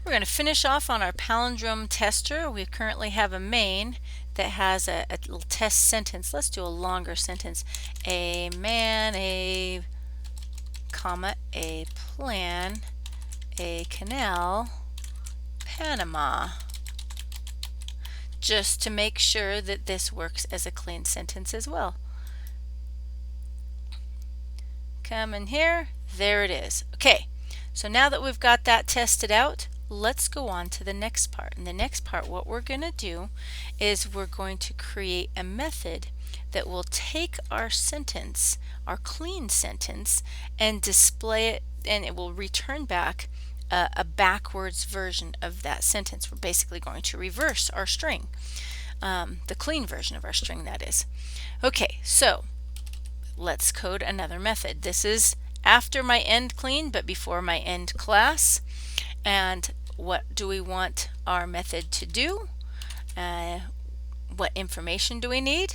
We're going to finish off on our palindrome tester. We currently have a main that has a little test sentence. Let's do a longer sentence. A man, a comma, a plan, a canal, Panama. Just to make sure that this works as a clean sentence as well. Come in here, there it is. Okay, so now that we've got that tested out, let's go on to the next part. In the next part, what we're going to do is we're going to create a method that will take our sentence, our clean sentence, and display it, and it will return back a backwards version of that sentence. We're basically going to reverse our string, the clean version of our string, that is. Okay, so let's code another method. This is after my end clean but before my end class. And what do we want our method to do? What information do we need?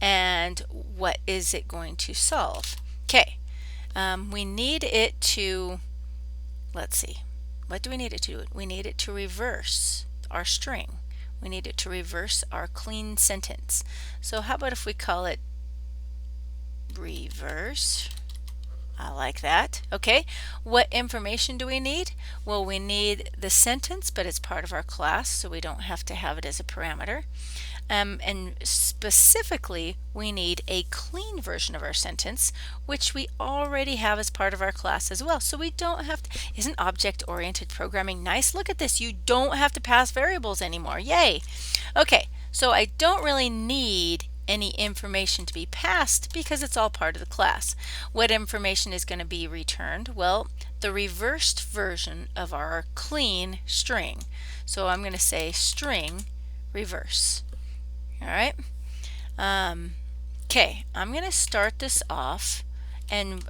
And what is it going to solve? Okay, we need it to, let's see, what do we need it to do? We need it to reverse our string. We need it to reverse our clean sentence. So how about if we call it reverse? I like that. Okay, what information do we need? Well, we need the sentence, but it's part of our class, so we don't have to have it as a parameter. And specifically, we need a clean version of our sentence, which we already have as part of our class as well. So we don't have to, isn't object-oriented programming nice? Look at this, you don't have to pass variables anymore. Yay! Okay, so I don't really need any information to be passed because it's all part of the class. What information is going to be returned? Well, the reversed version of our clean string. So I'm going to say string reverse. All right. Okay, I'm going to start this off, and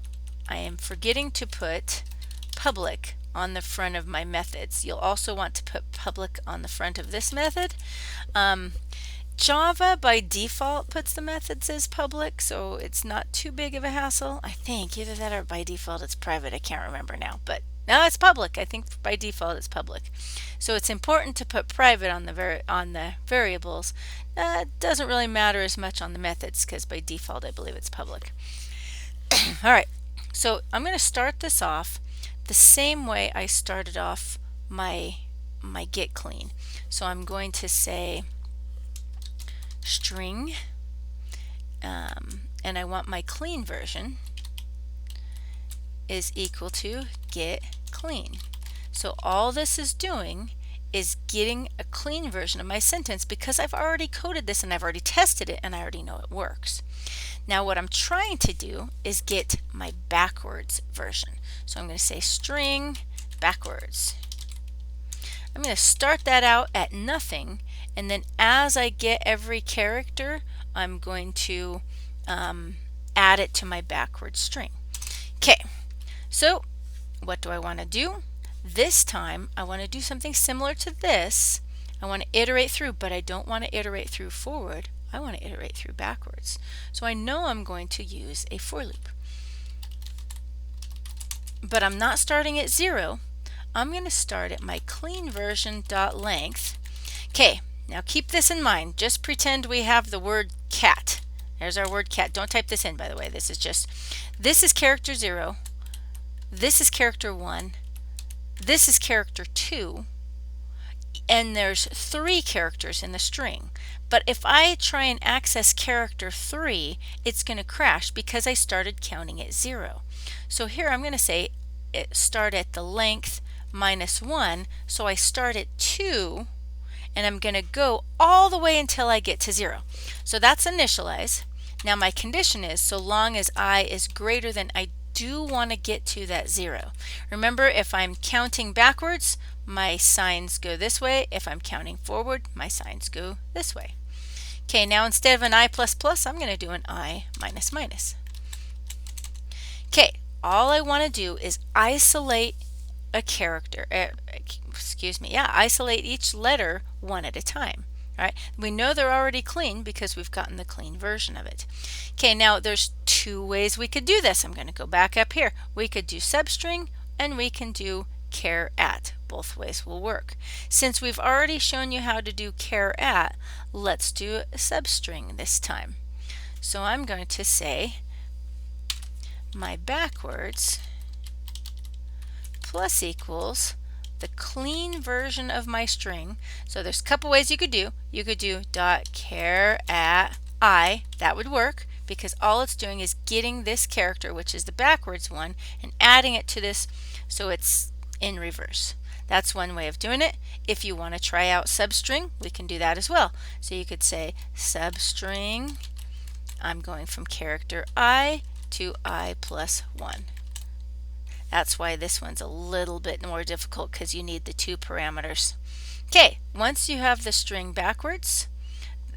I am forgetting to put public on the front of my methods. You'll also want to put public on the front of this method. Java by default puts the methods as public, so it's not too big of a hassle. I think either that or by default it's private. I can't remember now, but no, it's public. I think by default it's public. So it's important to put private on the variables. It doesn't really matter as much on the methods because by default I believe it's public. All right, so I'm going to start this off the same way I started off my get clean. So I'm going to say string, and I want my clean version is equal to get clean. So all this is doing is getting a clean version of my sentence because I've already coded this and I've already tested it and I already know it works. Now what I'm trying to do is get my backwards version. So I'm going to say string backwards. I'm going to start that out at nothing, and then as I get every character, I'm going to add it to my backwards string. Okay, so what do I want to do? This time I want to do something similar to this. I want to iterate through, but I don't want to iterate through forward. I want to iterate through backwards. So I know I'm going to use a for loop. But I'm not starting at 0. I'm going to start at my clean version dot length. Okay, now keep this in mind. Just pretend we have the word cat. There's our word cat. Don't type this in, by the way. This is character 0. This is character 1. This is character 2. And there's 3 characters in the string. But if I try and access character 3, it's going to crash because I started counting at 0. So here I'm going to say start at the length minus 1, so I start at 2, and I'm going to go all the way until I get to 0. So that's initialize. Now my condition is so long as I is greater than, I do want to get to that 0. Remember, if I'm counting backwards, my signs go this way. If I'm counting forward, my signs go this way. Okay, now instead of an I++, I'm going to do an I minus minus. Okay, all I want to do is isolate a character, isolate each letter one at a time. All right, we know they're already clean because we've gotten the clean version of it. Okay, now there's 2 ways we could do this. I'm going to go back up here. We could do substring and we can do char at. both ways will work. Since we've already shown you how to do char at, let's do a substring this time. So I'm going to say my backwards plus equals the clean version of my string. So there's a couple ways you could do. You could do dot char at I. That would work because all it's doing is getting this character, which is the backwards one, and adding it to this so it's in reverse. That's one way of doing it. If you want to try out substring, we can do that as well. So you could say substring, I'm going from character I to I plus 1. That's why this one's a little bit more difficult because you need the two parameters. Okay, once you have the string backwards,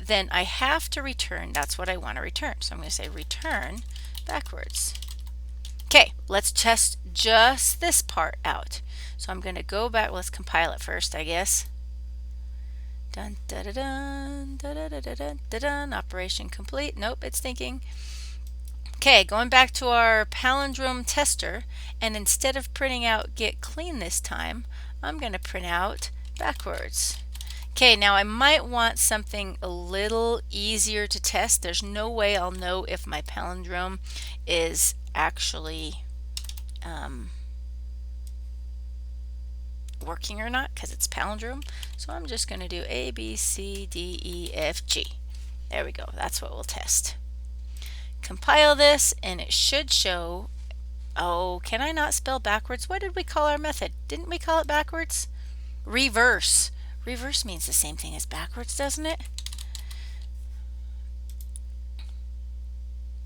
then I have to return, that's what I want to return. So I'm going to say return backwards. Okay, let's test just this part out. So I'm going to go back, let's compile it first, I guess. Dun, da, da, dun, da, da, da, da, da, da, dun. Operation complete. Nope, it's thinking. Okay, going back to our palindrome tester, and instead of printing out get clean this time, I'm going to print out backwards. Okay, now I might want something a little easier to test. There's no way I'll know if my palindrome is actually working or not because it's palindrome. So I'm just going to do A, B, C, D, E, F, G. There we go. That's what we'll test. Compile this and it should show. Oh, can I not spell backwards? What did we call our method? Didn't we call it backwards? Reverse. Reverse means the same thing as backwards, doesn't it?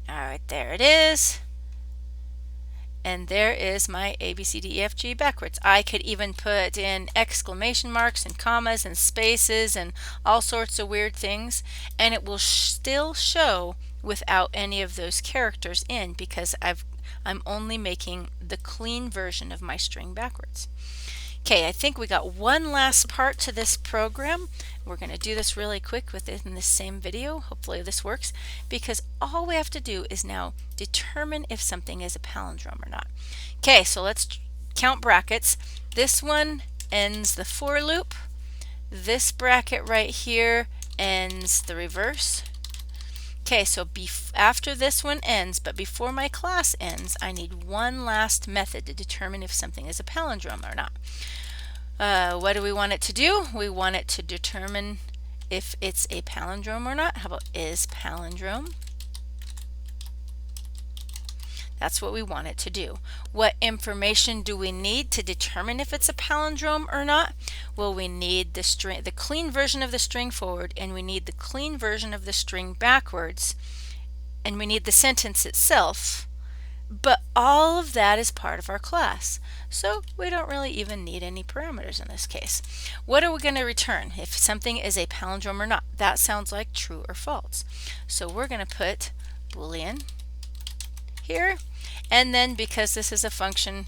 Alright, there it is. And there is my A, B, C, D, E, F, G backwards. I could even put in exclamation marks and commas and spaces and all sorts of weird things, and it will still show without any of those characters in because I'm only making the clean version of my string backwards. Okay, I think we got one last part to this program. We're going to do this really quick within this same video. Hopefully this works because all we have to do is now determine if something is a palindrome or not. Okay, so let's count brackets. This one ends the for loop. This bracket right here ends the reverse. Okay, so after this one ends, but before my class ends, I need one last method to determine if something is a palindrome or not. What do we want it to do? We want it to determine if it's a palindrome or not. How about is palindrome? That's what we want it to do. What information do we need to determine if it's a palindrome or not? Well, we need the string, the clean version of the string forward, and we need the clean version of the string backwards, and we need the sentence itself. But all of that is part of our class, so we don't really even need any parameters in this case. What are we going to return if something is a palindrome or not? That sounds like true or false. So we're going to put Boolean here, and then because this is a function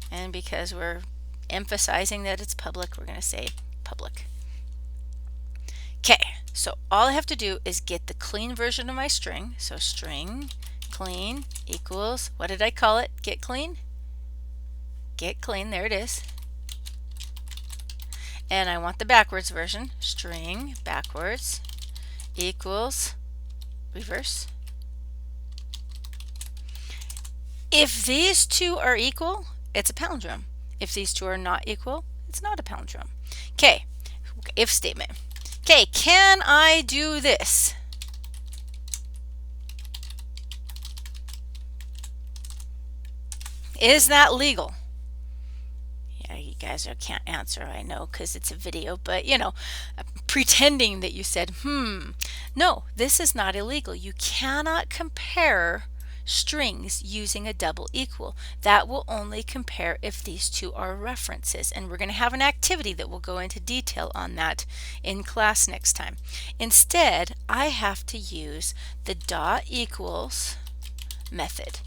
and because we're emphasizing that it's public, we're going to say public. Okay, so all I have to do is get the clean version of my string. So string clean equals, what did I call it? Get clean? Get clean, there it is. And I want the backwards version. String backwards equals reverse. If these two are equal, it's a palindrome. If these two are not equal, it's not a palindrome. Okay, if statement. Okay, can I do this? Is that legal? Yeah, you guys can't answer, I know, because it's a video, but you know, pretending that you said, no, this is not illegal. You cannot compare strings using a double equal. That will only compare if these two are references, and we're going to have an activity that will go into detail on that in class next time. Instead, I have to use the dot equals method.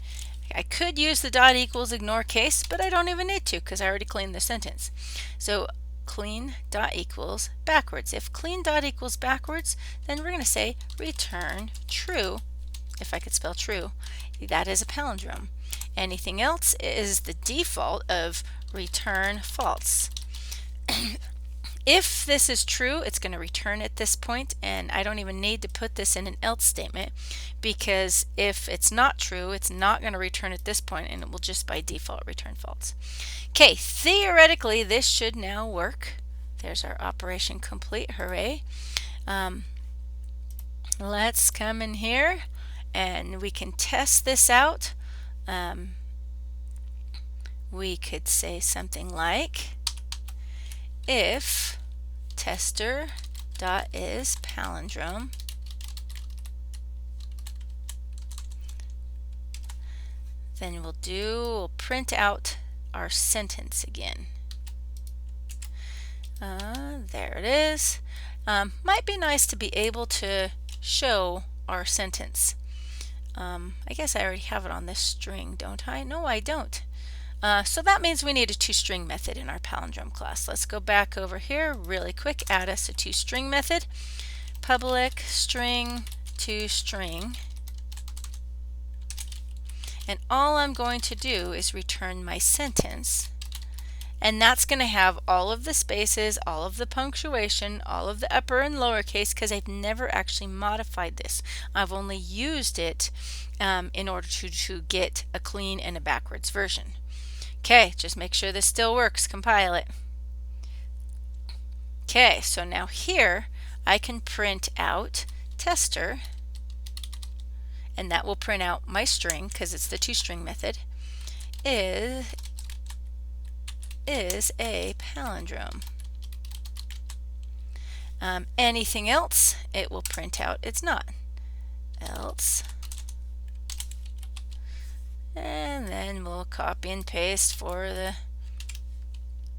I could use the dot equals ignore case, but I don't even need to because I already cleaned the sentence. So clean dot equals backwards. If clean dot equals backwards, then we're going to say return true. If I could spell true, that is a palindrome. Anything else is the default of return false. If this is true, it's going to return at this point, and I don't even need to put this in an else statement, because if it's not true, it's not going to return at this point, and it will just by default return false. Okay, theoretically this should now work. There's our operation complete. Hooray. Let's come in here and we can test this out. We could say something like, if tester dot is palindrome, then we'll print out our sentence again. There it is. Might be nice to be able to show our sentence. I guess I already have it on this string, don't I? No, I don't. So that means we need a toString method in our palindrome class. Let's go back over here really quick, add us a toString method. Public string toString. And all I'm going to do is return my sentence. And that's going to have all of the spaces, all of the punctuation, all of the upper and lowercase, because I've never actually modified this. I've only used it in order to get a clean and a backwards version. Okay, just make sure this still works. Compile it. Okay, so now here I can print out tester, and that will print out my string because it's the toString method, is a palindrome. Anything else, it will print out it's not. Else. And then we'll copy and paste for the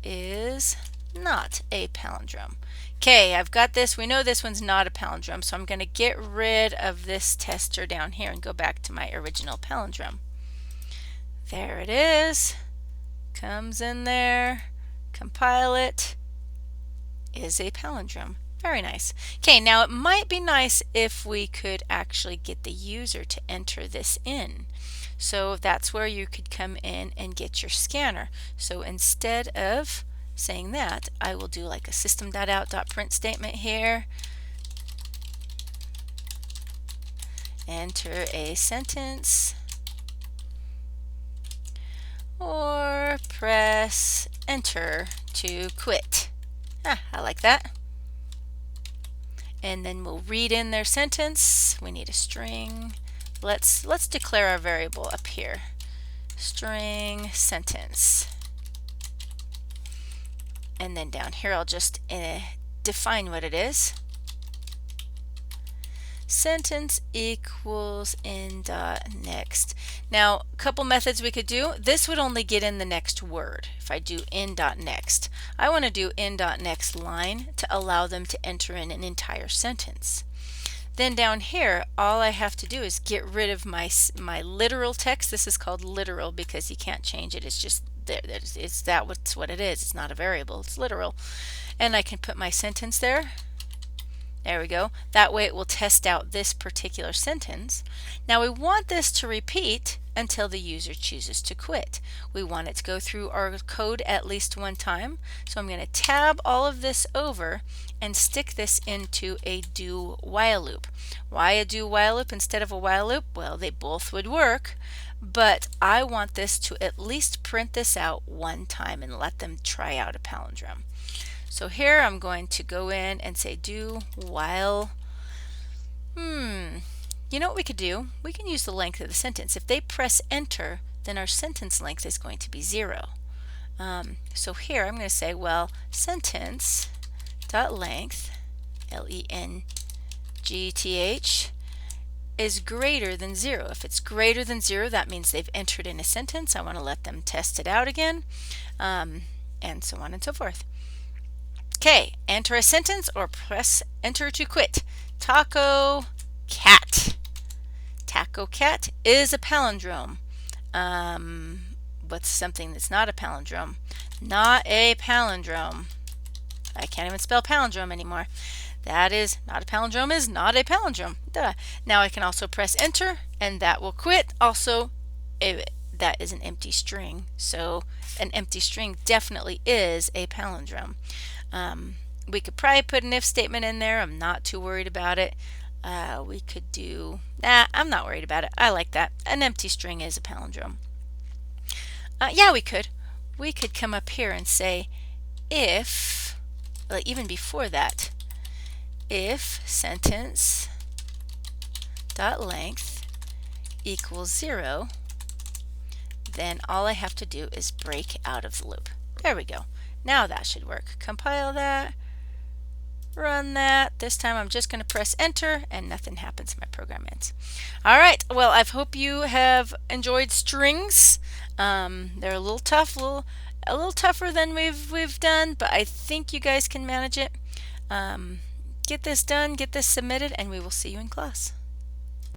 is not a palindrome. Okay, I've got this. We know this one's not a palindrome, so I'm going to get rid of this tester down here and go back to my original palindrome. There it is. Comes in there, compile it, is a palindrome. Very nice. Okay, now it might be nice if we could actually get the user to enter this in. So that's where you could come in and get your scanner. So instead of saying that, I will do like a system.out.print statement here. Enter a sentence, or press enter to quit. I like that. And then we'll read in their sentence. We need a string. Let's declare our variable up here. String sentence. And then down here I'll just define what it is. Sentence equals in dot next. Now, a couple methods we could do. This would only get in the next word. If I do in dot next, I want to do in dot next line to allow them to enter in an entire sentence. Then down here, all I have to do is get rid of my literal text. This is called literal because you can't change it. It's just there. That's what it is. It's not a variable. It's literal. And I can put my sentence there. There we go. That way it will test out this particular sentence. Now we want this to repeat until the user chooses to quit. We want it to go through our code at least one time. So I'm going to tab all of this over and stick this into a do while loop. Why a do while loop instead of a while loop? Well, they both would work, but I want this to at least print this out one time and let them try out a palindrome. So here I'm going to go in and say do while. You know what we could do? We can use the length of the sentence. If they press enter, then our sentence length is going to be 0. So here I'm going to say, well, sentence dot length, length, is greater than 0. If it's greater than 0, that means they've entered in a sentence. I want to let them test it out again, and so on and so forth. Okay, enter a sentence or press enter to quit. Taco cat. Taco cat is a palindrome. What's something that's not a palindrome? Not a palindrome. I can't even spell palindrome anymore. That is not a palindrome is not a palindrome. Duh. Now I can also press enter and that will quit. Also, that is an empty string. So an empty string definitely is a palindrome. We could probably put an if statement in there. I'm not too worried about it. We could do, I'm not worried about it. I like that. An empty string is a palindrome. Yeah, we could. We could come up here and say if, even before that, if sentence dot length equals 0, then all I have to do is break out of the loop. There we go. Now that should work. Compile that, run that. This time I'm just going to press enter and nothing happens. My program ends. All right. Well, I hope you have enjoyed strings. They're a little tough, a little tougher than we've done, but I think you guys can manage it. Get this done, get this submitted, and we will see you in class.